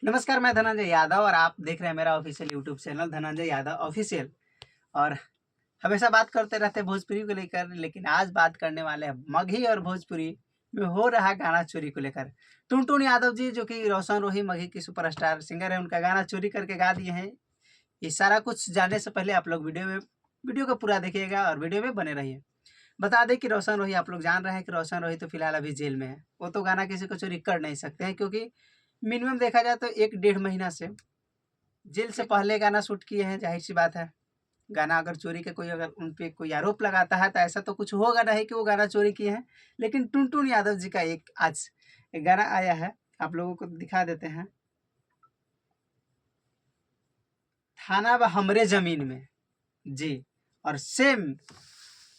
नमस्कार, मैं धनंजय यादव और आप देख रहे हैं मेरा official YouTube channel Dhananjay Yadav official. और हमेशा बात करते रहते हैं भोजपुरी को लेकर, लेकिन आज बात करने वाले हैं मगही और भोजपुरी में हो रहा गाना चोरी को लेकर। टुनटुन यादव जी जो कि रोशन रोही मगही की सुपरस्टार सिंगर है, उनका गाना चोरी करके गा दिए हैं। ये सारा कुछ जानने से पहले आप लोग वीडियो को पूरा देखिएगा और वीडियो में बने रहिए। बता दें कि रोशन रोही, आप लोग जान रहे हैं कि रोशन रोही तो फिलहाल अभी जेल में है। वो तो गाना किसी को चोरी कर नहीं सकते हैं, क्योंकि मिनिमम देखा जाए तो 1 डेढ़ महीना से जेल से पहले गाना शूट किए हैं। जाहिर सी बात है, गाना अगर चोरी के कोई अगर उन पे कोई आरोप लगाता है तो ऐसा तो कुछ होगा नहीं कि वो गाना चोरी किए हैं। लेकिन टुनटुन यादव जी का एक आज एक गाना आया है, आप लोगों को दिखा देते हैं। थाना व हमरे जमीन में जी, और सेम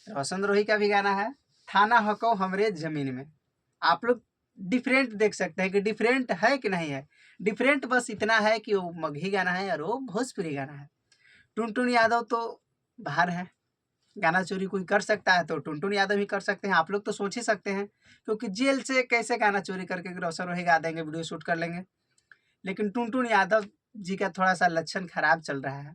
रोशन रोही का भी गाना है, थाना हको हमरे जमीन में। आप लोग डिफरेंट देख सकते हैं कि डिफरेंट है कि नहीं है। डिफरेंट बस इतना है कि वो मगही गाना है और वो भोजपुरी गाना है। टुनटुन यादव तो बाहर है, गाना चोरी कोई कर सकता है तो टुनटुन यादव ही कर सकते हैं। आप लोग तो सोच ही सकते हैं, क्योंकि जेल से कैसे गाना चोरी करके रोशन रोही गा देंगे, वीडियो शूट कर लेंगे। लेकिन टुनटुन यादव जी का थोड़ा सा लक्षण खराब चल रहा है।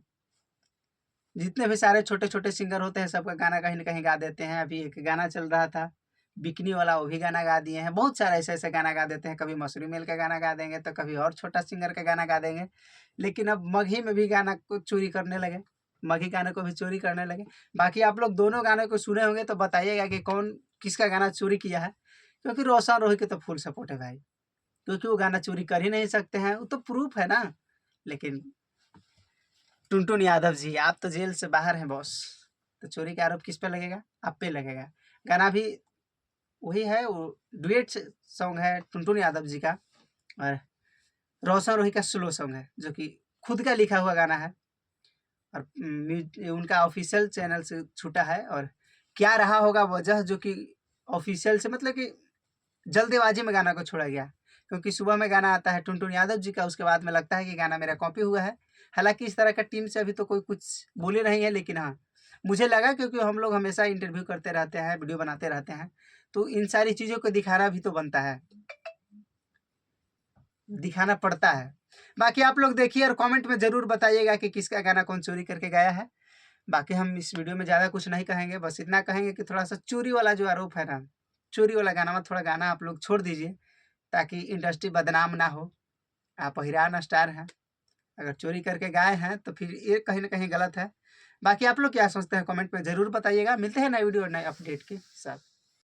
जितने भी सारे छोटे छोटे सिंगर होते हैं सबका गाना कहीं ना कहीं गा देते हैं। अभी एक गाना चल रहा था बिकनी वाला, वो भी गाना गा दिए हैं। बहुत सारे ऐसे ऐसे गाना गा देते हैं, कभी मसूरी मेल का गाना गा देंगे तो कभी और छोटा सिंगर का गाना गा देंगे। लेकिन अब मगही में भी गाना को चोरी करने लगे, मगही गाने को भी चोरी करने लगे। बाकी आप लोग दोनों गाने को सुने होंगे तो बताइएगा कि कौन किसका गाना चोरी किया है, क्योंकि रोशन रोही के तो फुल सपोर्ट है भाई, क्योंकि वो गाना चोरी कर ही नहीं सकते हैं, वो तो प्रूफ है ना। लेकिन टुनटुन यादव जी, आप तो जेल से बाहर हैं बॉस, तो चोरी का आरोप किस पे लगेगा? आप पे लगेगा। गाना भी वही है, वो डुएट सॉन्ग है टुनटुन यादव जी का, और रोशन रोही का स्लो सॉन्ग है जो कि खुद का लिखा हुआ गाना है। और उनका ऑफिशियल चैनल से छूटा है। और क्या रहा होगा वजह जो कि ऑफिशियल से, मतलब कि जल्दबाजी में गाना को छोड़ा गया। क्योंकि सुबह में गाना आता है टुनटुन यादव जी का, उसके बाद में लगता है कि गाना मेरा कॉपी हुआ है। हालांकि इस तरह का टीम से अभी तो कोई कुछ बोले नहीं है, लेकिन हाँ मुझे लगा, क्योंकि हम लोग हमेशा इंटरव्यू करते रहते हैं, वीडियो बनाते रहते हैं, तो इन सारी चीज़ों को दिखाना भी तो बनता है, दिखाना पड़ता है। बाकी आप लोग देखिए और कमेंट में ज़रूर बताइएगा कि किसका गाना कौन चोरी करके गाया है। बाकी हम इस वीडियो में ज़्यादा कुछ नहीं कहेंगे, बस इतना कहेंगे कि थोड़ा सा चोरी वाला जो आरोप है ना, चोरी वाला गाना में थोड़ा गाना आप लोग छोड़ दीजिए, ताकि इंडस्ट्री बदनाम ना हो। आप हिरान स्टार हैं, अगर चोरी करके गाए हैं तो फिर ये कहीं ना कहीं गलत है। बाकी आप लोग क्या सोचते हैं कमेंट में ज़रूर बताइएगा। मिलते हैं नए वीडियो और नए अपडेट के साथ।